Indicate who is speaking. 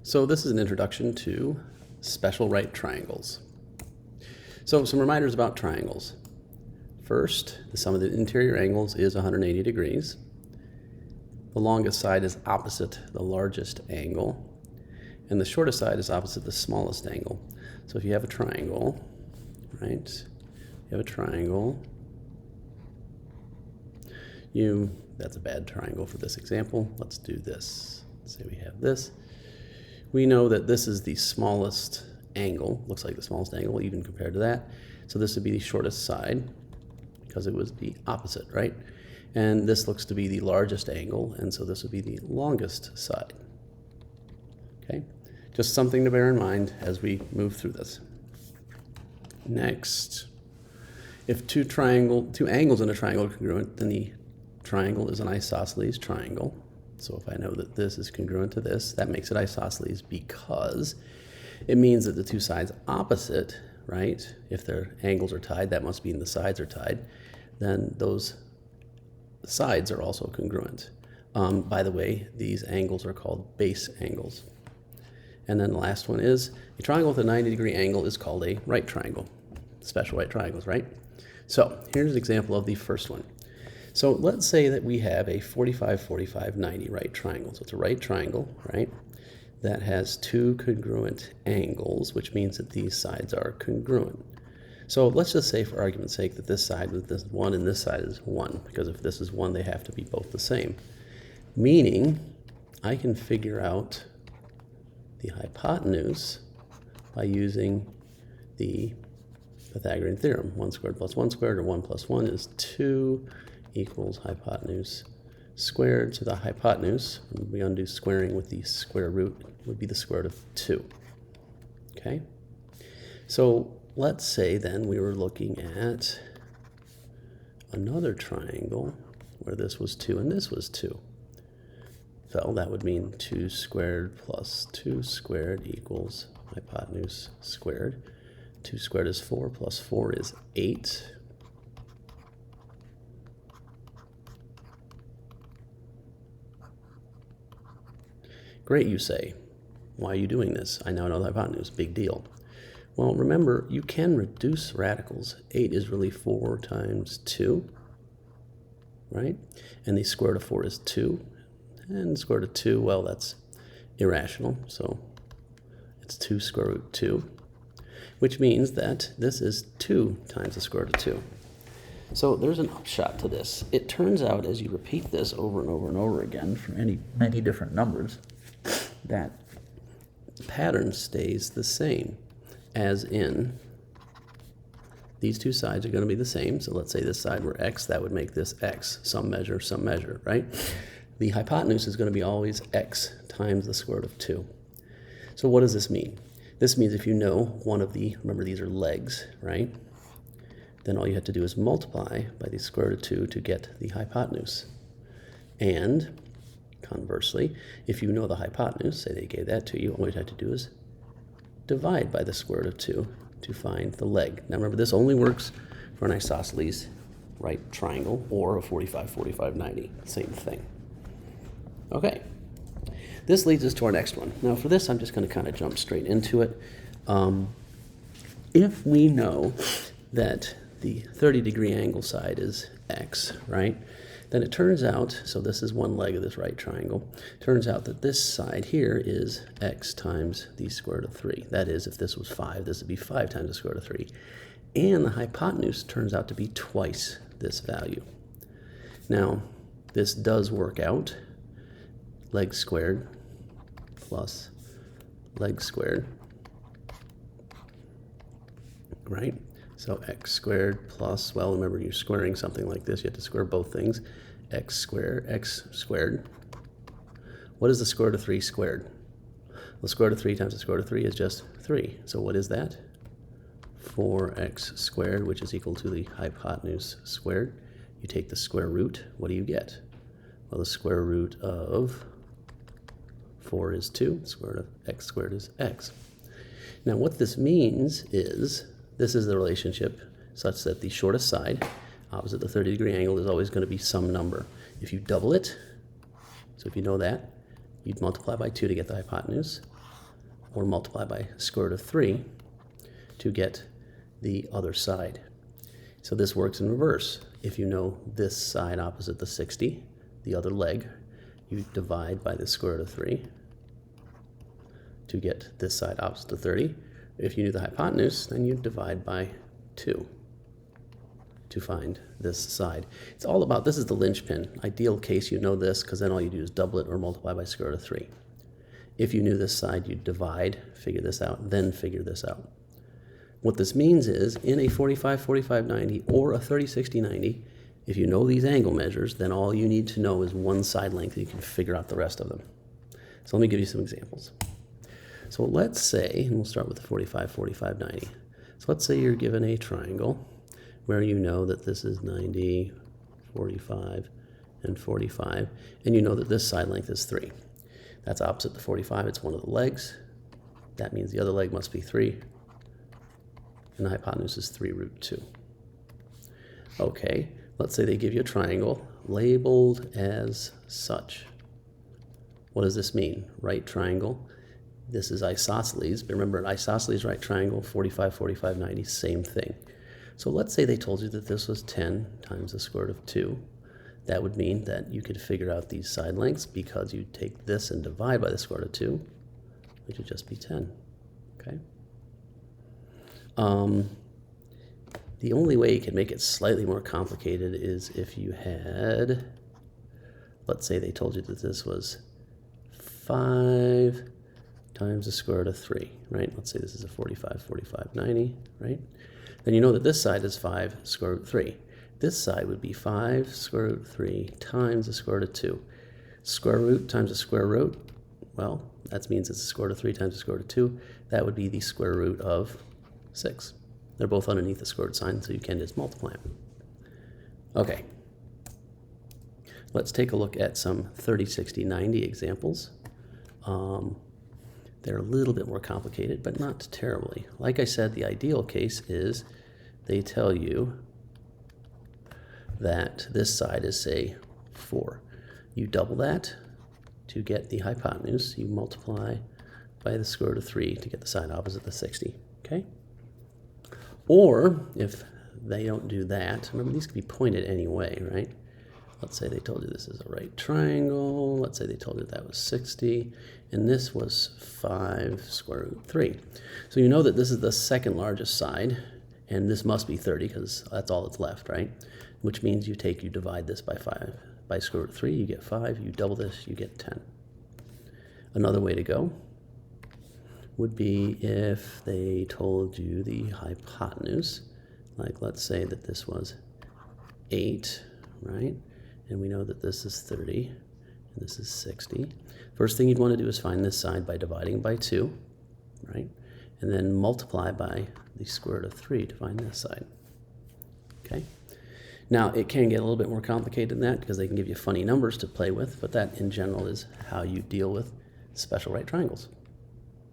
Speaker 1: So this is an introduction to special right triangles. So some reminders about triangles. First, the sum of the interior angles is 180 degrees. The longest side is opposite the largest angle, and the shortest side is opposite the smallest angle. So if you have a triangle, right, you have a triangle, that's a bad triangle for this example. Let's do this. Let's say we have this. We know that this is the smallest angle, looks like the smallest angle even compared to that. So this would be the shortest side because it was the opposite, right? And this looks to be the largest angle, and so this would be the longest side. Okay, just something to bear in mind as we move through this. Next, if two angles in a triangle are congruent, then the triangle is an isosceles triangle. So if I know that this is congruent to this, that makes it isosceles because it means that the two sides opposite, right, if their angles are tied, that must mean the sides are tied, then those sides are also congruent. By the way, these angles are called base angles. And then the last one is a triangle with a 90-degree angle is called a right triangle. Special right triangles, right? So here's an example of the first one. So let's say that we have a 45, 45, 90 right triangle. So it's a right triangle, right, that has two congruent angles, which means that these sides are congruent. So let's just say, for argument's sake, that this side is this 1 and this side is 1, because if this is 1, they have to be both the same. Meaning, I can figure out the hypotenuse by using the Pythagorean theorem. 1 squared plus 1 squared, or 1 plus 1 is 2, equals hypotenuse squared. So the hypotenuse, we undo squaring with the square root, would be the square root of 2. Okay? So let's say then we were looking at another triangle where this was 2 and this was 2. So that would mean 2 squared plus 2 squared equals hypotenuse squared. 2 squared is 4 plus 4 is 8. Great, you say. Why are you doing this? I now know the hypotenuse. Big deal. Well, remember, you can reduce radicals. 8 is really 4 times 2, right? And the square root of 4 is 2. And the square root of 2, well, that's irrational. So it's 2 square root 2, which means that this is 2 times the square root of 2. So there's an upshot to this. It turns out, as you repeat this over and over and over again for many different numbers, that pattern stays the same, as in these two sides are going to be the same. So let's say this side were x, that would make this x, some measure, right? The hypotenuse is going to be always x times the square root of 2. So what does this mean? This means if you know one of the, remember these are legs, right? Then all you have to do is multiply by the square root of 2 to get the hypotenuse. And conversely, if you know the hypotenuse, say they gave that to you, all you have to do is divide by the square root of 2 to find the leg. Now remember, this only works for an isosceles right triangle or a 45, 45, 90. Same thing. Okay. This leads us to our next one. Now for this, I'm just going to kind of jump straight into it. If we know that the 30-degree angle side is x, right? Then it turns out, so this is one leg of this right triangle, turns out that this side here is x times the square root of 3. That is, if this was 5, this would be 5 times the square root of 3. And the hypotenuse turns out to be twice this value. Now, this does work out. Leg squared plus leg squared, right? So x squared plus, well, remember you're squaring something like this. You have to square both things. X squared. What is the square root of 3 squared? The square root of 3 times the square root of 3 is just 3. So what is that? 4x squared, which is equal to the hypotenuse squared. You take the square root. What do you get? Well, the square root of 4 is 2. The square root of x squared is x. Now what this means is, this is the relationship such that the shortest side opposite the 30-degree angle is always going to be some number. If you double it, so if you know that, you'd multiply by 2 to get the hypotenuse, or multiply by square root of 3 to get the other side. So this works in reverse. If you know this side opposite the 60, the other leg, you divide by the square root of 3 to get this side opposite the 30. If you knew the hypotenuse, then you divide by 2 to find this side. It's all about, this is the linchpin. Ideal case, you know this, because then all you do is double it or multiply by square root of 3. If you knew this side, you'd divide, figure this out, then figure this out. What this means is, in a 45-45-90 or a 30-60-90, if you know these angle measures, then all you need to know is one side length, and you can figure out the rest of them. So let me give you some examples. So let's say, and we'll start with the 45-45-90. So let's say you're given a triangle where you know that this is 90, 45, and 45, and you know that this side length is 3. That's opposite the 45, it's one of the legs. That means the other leg must be 3, and the hypotenuse is 3 root 2. Okay, let's say they give you a triangle labeled as such. What does this mean? Right triangle. This is isosceles, but remember, an isosceles right triangle, 45-45-90, same thing. So let's say they told you that this was 10 times the square root of 2. That would mean that you could figure out these side lengths because you take this and divide by the square root of 2, which would just be 10. Okay. The only way you can make it slightly more complicated is if you had, let's say they told you that this was 5 times the square root of 3, right? Let's say this is a 45-45-90, right? Then you know that this side is 5 square root 3. This side would be 5 square root 3 times the square root of 2. Square root times the square root, well, that means it's the square root of 3 times the square root of 2. That would be the square root of 6. They're both underneath the square root sign, so you can just multiply them. Okay. Let's take a look at some 30, 60, 90 examples. They're a little bit more complicated, but not terribly. Like I said, the ideal case is they tell you that this side is, say, 4. You double that to get the hypotenuse. You multiply by the square root of 3 to get the side opposite the 60, okay? Or if they don't do that, remember these can be pointed any way, right? Let's say they told you this is a right triangle. Let's say they told you that was 60, and this was 5 square root 3. So you know that this is the second largest side, and this must be 30 because that's all that's left, right? Which means you divide this by 5. By square root of 3, you get 5. You double this, you get 10. Another way to go would be if they told you the hypotenuse, like let's say that this was 8, right? And we know that this is 30, and this is 60. First thing you'd want to do is find this side by dividing by 2, right? And then multiply by the square root of 3 to find this side, okay? Now, it can get a little bit more complicated than that because they can give you funny numbers to play with, but that in general is how you deal with special right triangles.